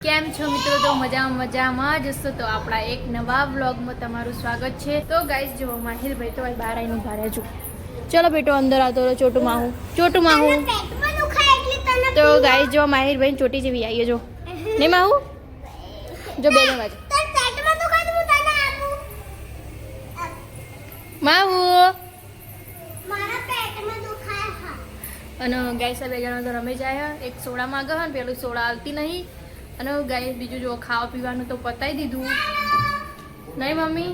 કેમ છો મિત્રો? તો મજામાં જ હશો તો આપણા એક નવા વ્લોગમાં તમારું સ્વાગત છે। તો ગાઈસ જો માહિરભાઈ તો બહાર આવીને ઉભા રહ્યા છો। ચલો બેટો અંદર આવતો રહો। ચોટું માહું તો ગાઈસ જો માહિરભાઈ ચોટી જેવી આવીએ જો નહીં માહુ જો બે જણ બાજુ માહુ અને ગાઈસ બે જણા તો રમે જાય। એક સોડા માંગે ને પેલું સોડા આવતી નહીં અને ગાઈસ બીજું જો ખાવા પીવાનું તો પતાવી દીધું નહીં મમ્મી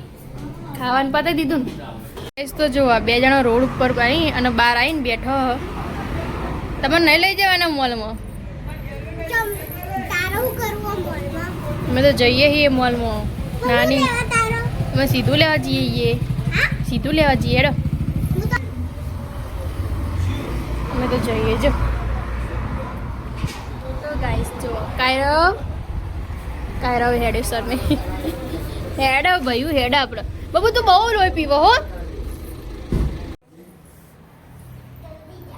ખાવાનું પતાવી દીધું ને ગાઈસ તો જો બે જણા રોડ ઉપર આવી અને બહાર આવીને બેઠો તમે નહીં લઈ જવાના મોલમાં અમે તો જઈએ છીએ મોલમાં નાની અમે સીધું લેવા જઈએ હેડો અમે તો જઈએ જો गाइस जो कायरो हेडे सर में हेडा भयू हेडा आपड़ा बाबू तू बहु रोय पीवो हो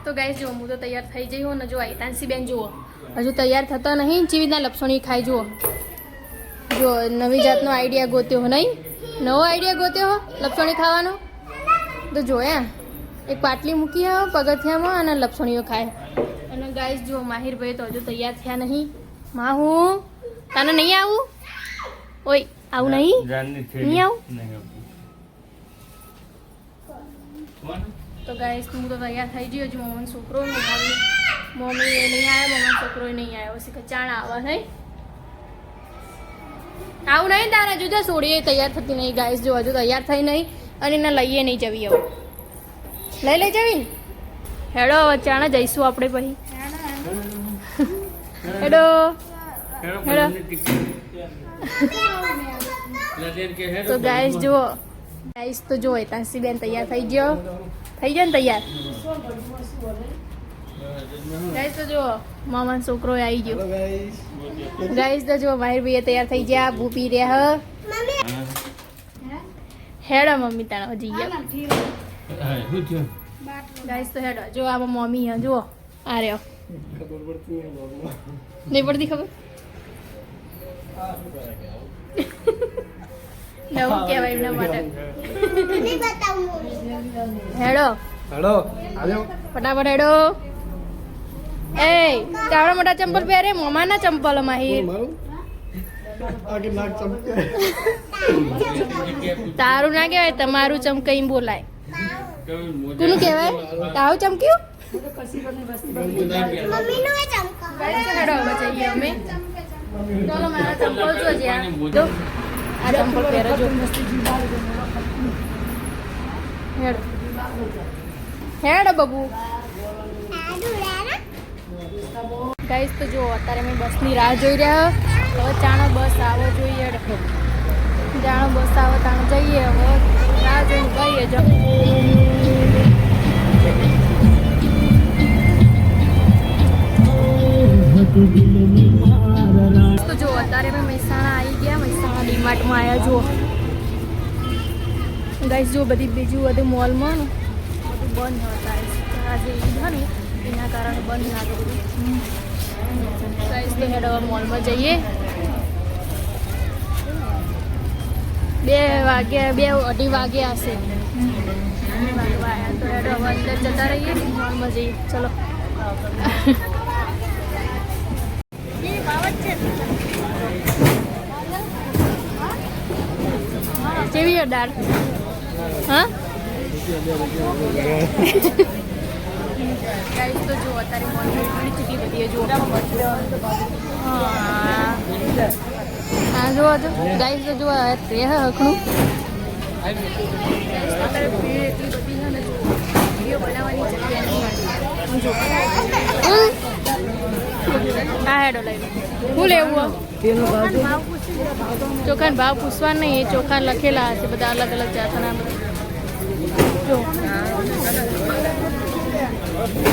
तो गाइस जो मु तो तैयार થઈ જઈ હો ને જો આઈતાંસી બેન જુઓ હજુ તૈયાર થતા નહીં ચીવીના લપસણી ખાઈ જુઓ જો નવી જાતનો આઈડિયા ગોત્યો હો નહીં નવો આઈડિયા ગોત્યો હો લપસણી ખાવાનો તો જોયા એક પાટલી મૂકી હો પગથિયામાં અને લપસણીઓ ખાય અને ગાઈસ જો માહિરભાઈ તો હજુ તૈયાર થયા નહીં માહુ તને નહીં આવું ઓય આવું નહીં આવું તો ગાઈસ હું તો તૈયાર થઈ ગયો છું મમ્મી છોકરો મમ્મી એ નહીં આવ્યો મમ્મી છોકરો નહીં આવ્યો પછી કચાણ આવે નહીં આવું નહીં તારા જુદા સોડીએ તૈયાર થતી નહીં ગાઈસ જો હજુ તૈયાર થઈ નહીં અને એને લઈએ નહીં જવી આવું લઈ જવી હેડો ચાણા જઈશું આપણે પછી હેડો તો ગાઈસ જુઓ ગાઈસ તો જો તાંસી બેન તૈયાર થઈ ગયો ને તૈયાર ગાઈસ તો જો મામાનો છોકરો આવી ગયો ગાઈસ તો જો માહિર ભાઈ તૈયાર થઈ ગયા ભૂ પી રહ્યા હેડો મમ્મી તાણા જઈએ ગાઈસ તો હેડો જો આમાં મમ્મી હે જુઓ આ રહ્યો નહીં પડતી ખબર નવું કહેવાય એમના માટે હેડો ફટાફટ હેડો એ તાવડા મોટા ચંપલ પહેરે મમાના ચંપલ માહિર તારું ના કહેવાય તમારું ચમકઈ બોલાય કોનું કહેવાય તાવ ચમક્યું હેડો જઈએ અમે ચલો મારા ચંપલ જો જ્યાં જો આ ચંપલ પહેરો જો હેડો બબુ ગાઈસ તો જો અત્યારે મેં બસની રાહ જોઈ રહ્યા હવે ચાણો બસ આવો જોઈએ જાણો બસ આવે તાણો જઈએ હવે રાહ જોઈને ગઈએ જો તો જો અત્યારે મેં મહેસાણા આવી ગયા મહેસાણા ડીમાર્ટમાં આવ્યા જુઓ ગાઈસ જો બીજું બધું મોલમાં બધું બંધ હતા આજે ઈદ ને એના કારણે બંધ લાગે બધું ગાઈસ તો હેડ હવે મોલમાં જઈએ 2:30 વાગ્યા હશે તો હેડ હવે અંદર જતા રહીએ મોલમાં જઈએ ચલો કેવી દાળ હા ગાઈસ તો જો અત્યારે મોલમાં ઘણી ચૂકી બધી જો હા જો ગાઈસ તો જો ટ્રે હકણું અત્યારે ભીડ એટલી બધી છે ને વિડીયો બનાવવાની જગ્યા નહીં જો હા હેડો લઈ શું લેવું ચોખાનો ભાવ પૂછવા નહીં એ ચોખા લખેલા હશે બધા અલગ અલગ જાતના જો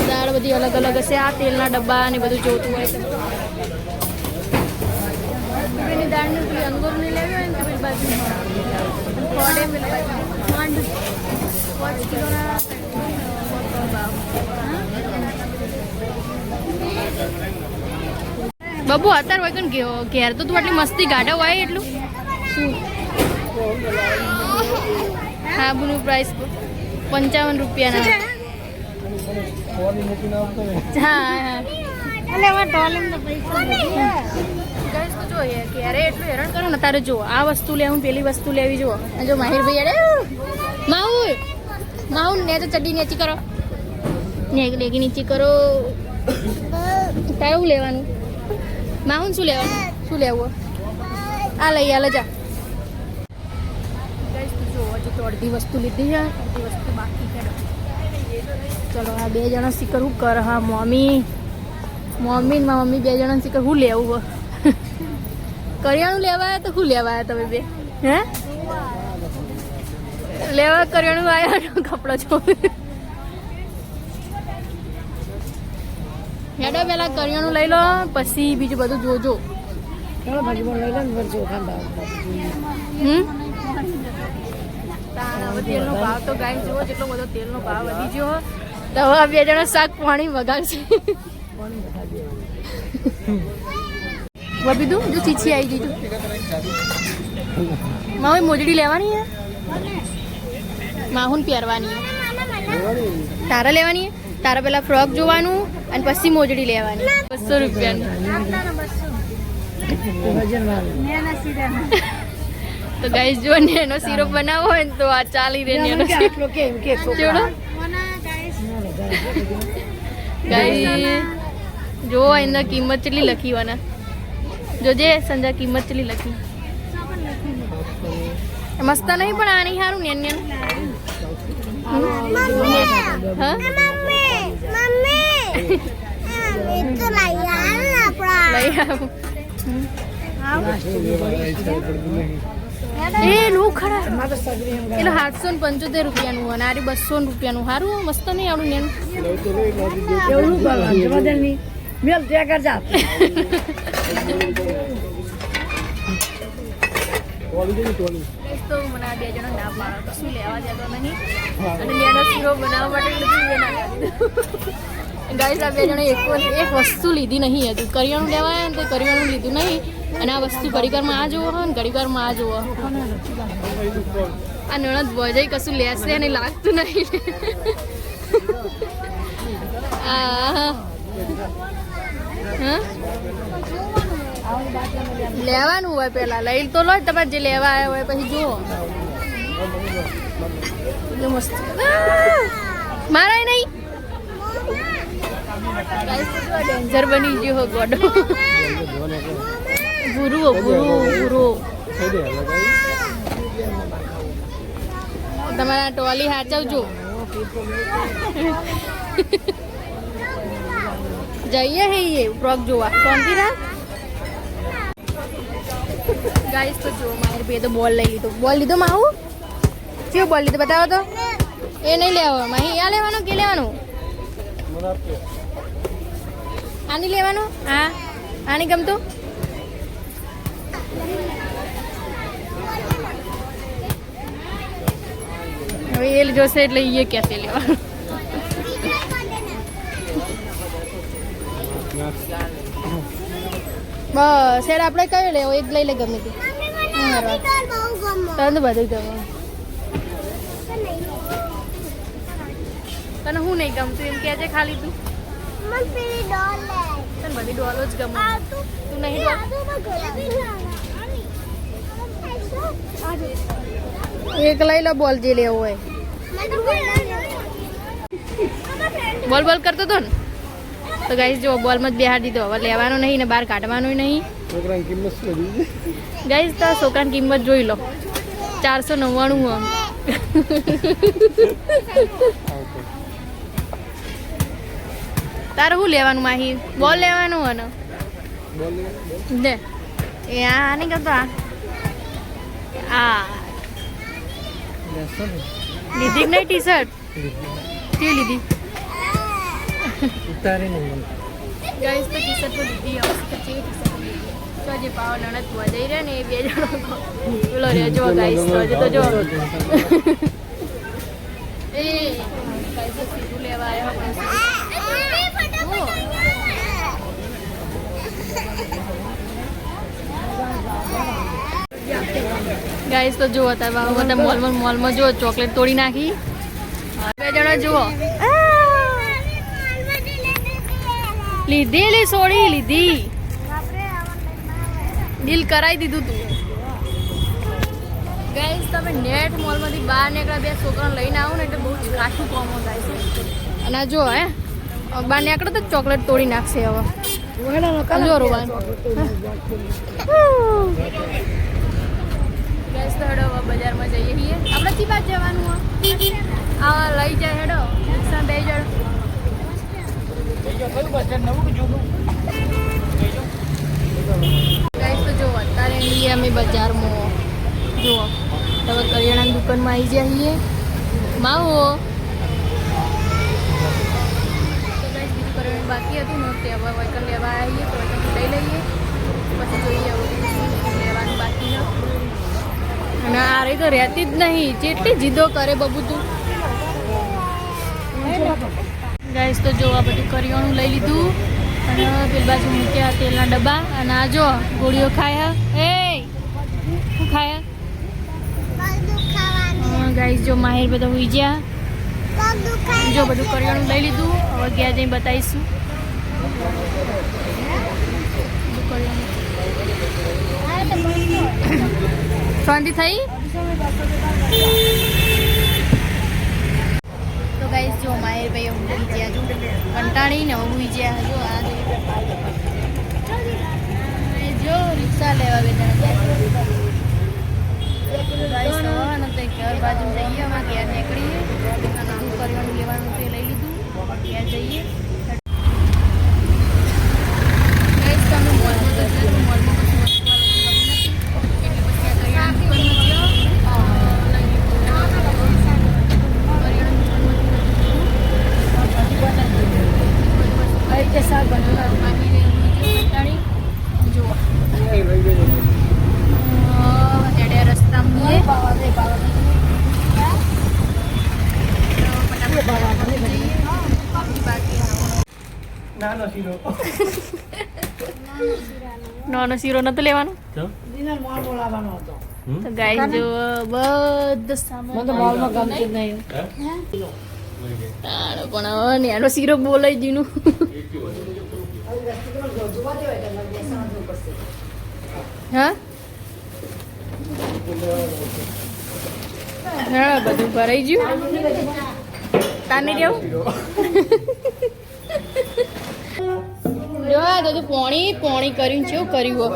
દાળ બધી અલગ અલગ હશે આ તેલના ડબ્બા ને બધું જોતું હોય એની દાળની પેલી અંગૂરની લેવી હોય ને તો પેલી બાજુ ખોડે પેલી બાજુ 5 કિલોના ભાવ બાબુ અત્યારે હોય કન ઘેર તો તું આટલી મસ્તી ગાડા હોય એટલું શું હાબુનું પ્રાઇસ 55 રૂપિયાના હા ગાઈસ તો જો ક્યારે એટલું હેરાન કરો ને તારે જો આ વસ્તુ લેવું પેલી વસ્તુ લેવી જો જો માહિર ભાઈ અરે માઉન ને તો ચડ્ડી નીચી કરો નેગી નીચી કરો તારે શું લેવાનું માઉન શું લેવાનું શું લેવું આ લઈ આ જા ગાઈસ તો જો હજુ તો અડધી વસ્તુ લીધી છે અડધી વસ્તુ બાકી છે ચલો આ બે જણા શીખર શું કર હા મમ્મી ને મમ્મી બે જણા શીખર શું લેવું કરિયાણું લેવા આવ્યા તો શું લેવા આવ્યા તમે બે હે લેવા કરિયાણું આવ્યા કપડો છો હેડો પેલા કરિયાણું લઈ લો પછી બીજું બધું જોજો તેલનો ભાવ તો ગાય જુઓ જેટલો બધો તેલનો ભાવ વધી ગયો તો હવે બે જણા શાક પાણી વગાડશે બીજું જો ચીચી આવી ગઈ તું માહુન મોજડી લેવાની હે માહુન પહેરવાની તારા લેવાની તારા પેલા ફ્રોક જોવાનું અને પછી મોજડી લેવાની 200 રૂપિયાની તો ગાઈસ જો નેનો શીરો બનાવો હોય ને તો આ ચાલી રહે નેનો શીરો જોડો ગાઈસ જો એના કિંમત કેટલી લખી વાના જોજે સંજા કિંમત કેટલી લખી મસ્ત નહીં પણ આ નહીં સારું નેન નેન હા એ લો ખરા એટલે 775 રૂપિયાનું અને આરી 200 રૂપિયાનું સારું મસ્ત નહીં આવડું નેનું મેલ ત્યાં કરજા તો મને બે જણા ના પાડો તો શું લેવા જતો નહીં અને નેનો શીરો બનાવવા માટે ગાઈસ આ બે જણા એક વસ્તુ લીધી નહીં હતું કરિયાણું લેવા આવ્યા ને તો કરિયાણું લીધું નહીં અને આ વસ્તુ ઘડીવારમાં આ જોવો ને ઘડીવારમાં આ જોવો આ નણદ ભજાઈ કશું લેશે અને લાગતું નહીં લેવાનું હોય પેલા લઈ તો લો તમારે જે લેવા આવ્યા હોય પછી જુઓ મસ્ત મારાય નહીં ડેન્જર બની ગયો ગોડો ભૂરો તમારા ટોલી હાચવજો જઈએ હે ફ્રોક જોવા કોણથી ના ગાઈસ તો જો મારે બે તો બોલ લઈ લીધો બોલ લીધો માહુ કયો બોલ લીધો બતાવો તો એ નહીં લેવો માહી આ લેવાનું કે લેવાનું આની લેવાનું હા આની ગમતું હવે એ જોશે એટલે એ ક્યાંથી લેવાનું બસ હેડ આપણે કયો લેવો એક લઈ લે ગમે તે તને બધું ગમે તને હું નહીં ગમતું એમ કે છે ખાલી તું તને બધી ડોલો જ ગમે તું નહીં એક લઈ લો બોલ જે લેવો હોય બોલ બોલ કરતો તો ને તો ગાઈસ જો બોલ માં બેહાર દીધો હવે લેવાનો નહીં ને બહાર કાઢવાનો નહીં છોકરાની કિંમત શું ગાઈસ તો છોકરાની કિંમત જોઈ લો 499 તારે શું લેવાનું માહી બોલ લેવાનું હોય ને દે એ આ નહીં કરતો આ લીધી નહીં ટી શર્ટ કેવી લીધી ઉતારી નહીં ગાઈસ તો ટી શર્ટ તો લીધી આવશે તો કેવી ટી શર્ટ લીધી તો જે પાવ નણદ ભવા જઈ રહ્યા ને એ બે જણા બોલો રે જો ગાઈસ તો જો એ ગાઈસ તો સીધું લેવા આવ્યા ગાઈસ તો જુઓ તાર બધા મોલમાં જુઓ ચોકલેટ તોડી નાખી. બે જણા જુઓ લીધી સોડી લીધી, ડીલ કરાવી દીધું તું. ગાઈસ તમે નેટ મોલમાંથી બહાર નીકળ્યા, બે છોકરાને લઈને આવો ને એટલે બહુ જ કાઠું કોમો થાય છે. અને જો હે બહાર નીકળો તો ચોકલેટ તોડી નાખશે હવે. જો રોવાન ગાઈસ તો હેડો હવે બજારમાં જઈએ છીએ. આપણે કઈ બાજુ જવાનું આ લઈ જાય હેડો રિક્ષા બે જણ. ગાઈસ તો જો અત્યારે છીએ અમે બજારમાં. જુઓ હવે કરિયાણાની દુકાનમાં આવી જાય છીએ માવો. તો ગાઈસ બીજું કરવાનું બાકી હતું ને તે હવે વહીકલ લેવા આવીએ તો વહીકલથી લઈ લઈએ પછી જોઈએ હવે લેવાનું બાકી છે. અને આ રહી તો રહેતી જ નહીં, જેટલી જીદો કરે બબુ તું. ગાઈસ તો જો આ બધું કરિયાણું લઈ લીધું અને પેલી બાજુ મૂક્યા તેલના ડબ્બા. અને આ જો ગોળીઓ ખાયા. એ શું ખાયા? ગાઈસ જો માહિર બધા હોઈ ગયા. જો બધું કરિયાણું લઈ લીધું. હવે ગયા જઈને બતાવીશું. શાંતિ થઈ. તો ગાઈસ જો માહિર ભાઈ ઊંઘી ગયા, જો કંટાળીને ઊંઘી ગયા. જો આ જો રિક્ષા લેવા બેઠા ઘર બાજુ જઈએ. અમે ઘેર નીકળીએ અને શું કરવાનું લેવાનું તે લઈ લીધું. ઘેર જઈએ. તમે મોલમાં તો જઈએ, મોલમાં પછી વસ્તુ એટલે પછી આ કરિયાણાની નાનો શીરો નતો લેવાનો તો ગાઈસ જો બધો સામાન પણ હવે નાનો શીરો બોલાઈ દીનું. હા હા બધું ભરાઈ ગયું. તાને કેવું જો આ તો પોણી કર્યું કેવું કર્યું.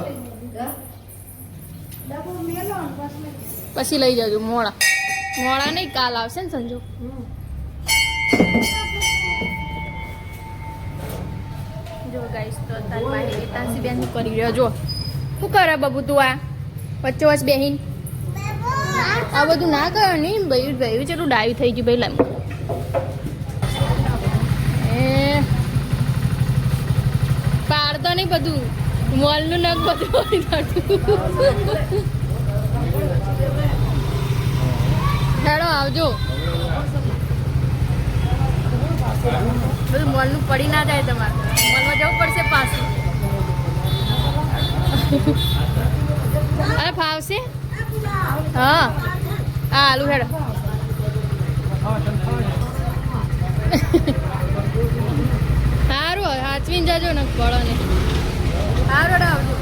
પછી લઈ જજો. મોડા નહીં કાલ આવશે ને સંજો. જો ગાઈસ તો તારી માહી તાંસી બેન શું કરી રહ્યો. જો શું કરે બબુ તું આ વચ્ચે વચ્ચે બેહીન આ બધું ના કરે નહીં. ભાઈ ભાઈ ચેટલું ડાયું થઈ ગયું ભાઈ. લાવ પાડતો નહીં બધું મોલનું નખ બધું હેડો આવજો. બધું મોલનું પડી ના જાય. તમારે મોલમાં જવું પડશે પાછું. અરે ફાવશે. હા આલુ હેડો. સારું હાચવીને જાજો ને પડો ને. સારું આવજો.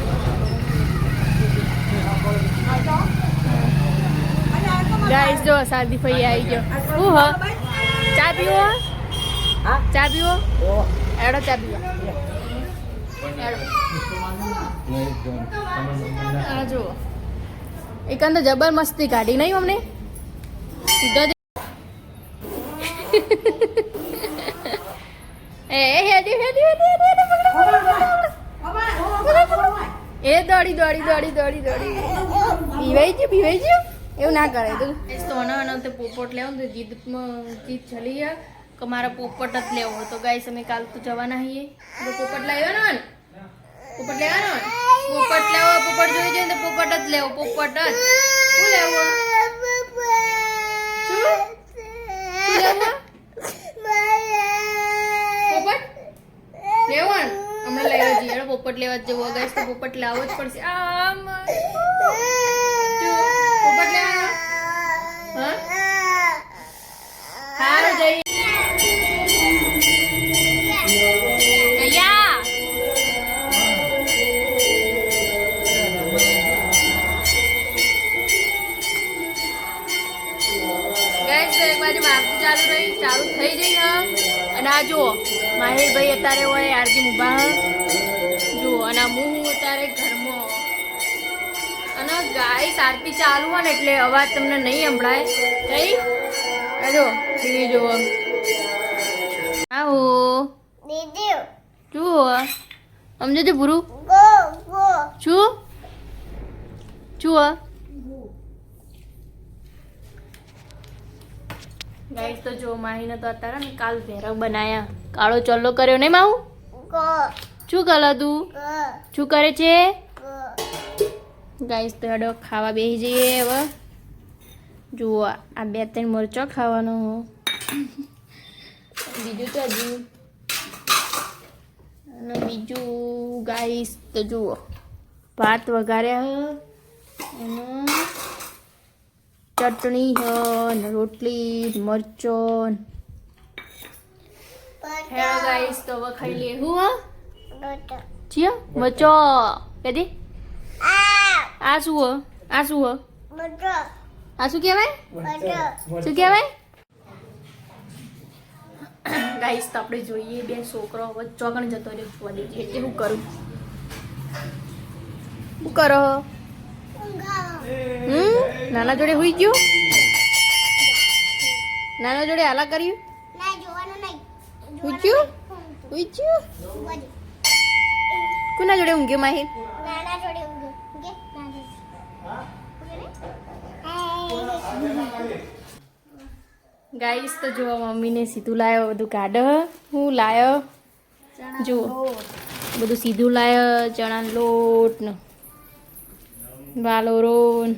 ગાઈસ જો શાદી ફઈ આવી ગયો. હું હ ચા પીવો? ચા પીવો? એડો ચા પીવો. આ જો એકાંત જબર મસ્તી કાઢી નહીં અમને સીધો એ દોડી પીવાઈ ગયું એવું ના કરે તું. સોના તે પોપટ લેવો તો જીદ ચલી ગયા કે મારા પોપટ જ લેવો. તો ગાઈસ અમે કાલ તો જવાના છીએ. પોપટ લાવ્યો ને પોપટ લેવાનો. પોપટ લેવો. પોપટ જોઈ જાય તો પોપટ જ લેવો. પોપટ જ શું લેવો? પોપટ લેવો ને હમણાં લેવા જઈએ. પોપટ લેવા જ જવું ગાઈસ તો પોપટ લાવવો જ પડશે. પોપટ અહીંયા ગેસ તો એક બાજુ મારતું ચાલુ થઈ જઈ હ અને આ જુઓ માહિરભાઈ અત્યારે હોય આરતી મુભા જુઓ અને હું અત્યારે ઘરમાં અને ગાય આરતી ચાલુ હોય ને એટલે અવાજ તમને નહીં સંભળાય કઈ આ જો ટીવી જુઓ આવો જુઓ સમજો છે પૂરું શું જુઓ ગાઈસ તો જો માહીને તો અત્યારે ને કાલ ભેરવ બનાયા કાળો ચોલ્લો કર્યો નહીં માવું શું કરે તું શું કરે છે ગાઈસ તો હેડો ખાવા બેસી જઈએ હવે જુઓ આ 2-3 મરચો ખાવાનો બીજું તો હજુ અને બીજું ગાઈસ તો જુઓ ભાત વઘાર્યા અને ચટણી હ ને રોટલી મરચો હેડો ગાઈસ તો હવે ખાઈ લે હું છીએ મરચો કદી આ શું આ શું આ શું કહેવાય શું કહેવાય ગાઈસ તો આપણે જોઈએ બે છોકરો હવે ચોકણ જતો રહ્યો જોવા દેજે એટલે હું કરું શું કરો નાના જોડે હુઈ ગયો નાના જોડે હાલા કર્યું હુઈ ગયું કોના જોડે ઊંઘ્યો માહિર ગાઈસ તો જો મમ્મીને સીધું લાયો બધું કાઢ હું લાયો જુઓ બધું સીધું લાયો ચણાનો લોટ ને વાલોરોન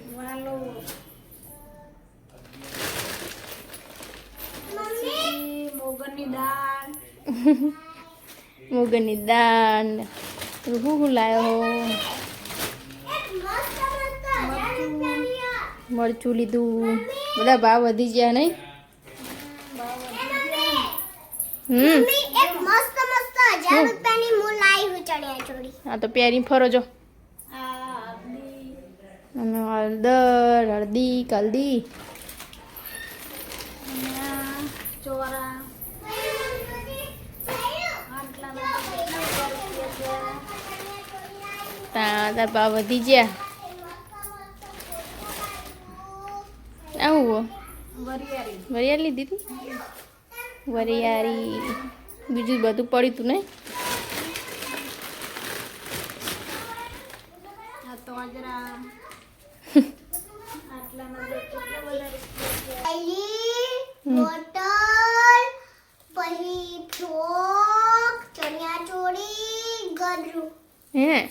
મોગરની દાળ હું લાયો મરચું લીધું બધા ભાવ વધી ગયા નહીં હા તો પહેરી ફરો જો અને હળદર હળદી કલદી તારા ભાવ વધી ગયા આવું વરિયાળી લીધી હતી વરિયાળી બીજું બધું પડ્યું તું નહીં હે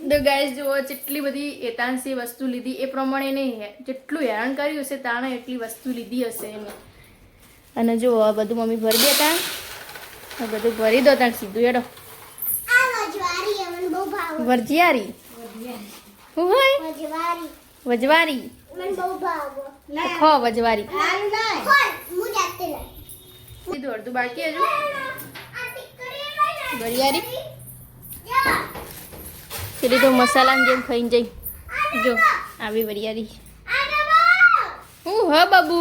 તો ગાઈસ જુઓ જેટલી બધી એતાંશી વસ્તુ લીધી એ પ્રમાણે નહીં જેટલું હેરાન કર્યું હશે તાણે એટલી વસ્તુ લીધી હશે એને અને જો આ બધું મમ્મી ભરી દેતા આ બધું ભરી દો તાણ સીધું હેડો વરજિયારી શું હોય વજવારી ખો વજવારી સીધું અડધું બાકી હજુ વરિયારી પેલી તો મસાલાની જેમ ખાઈને જઈ જો આવી વરિયાળી હું હ બાબુ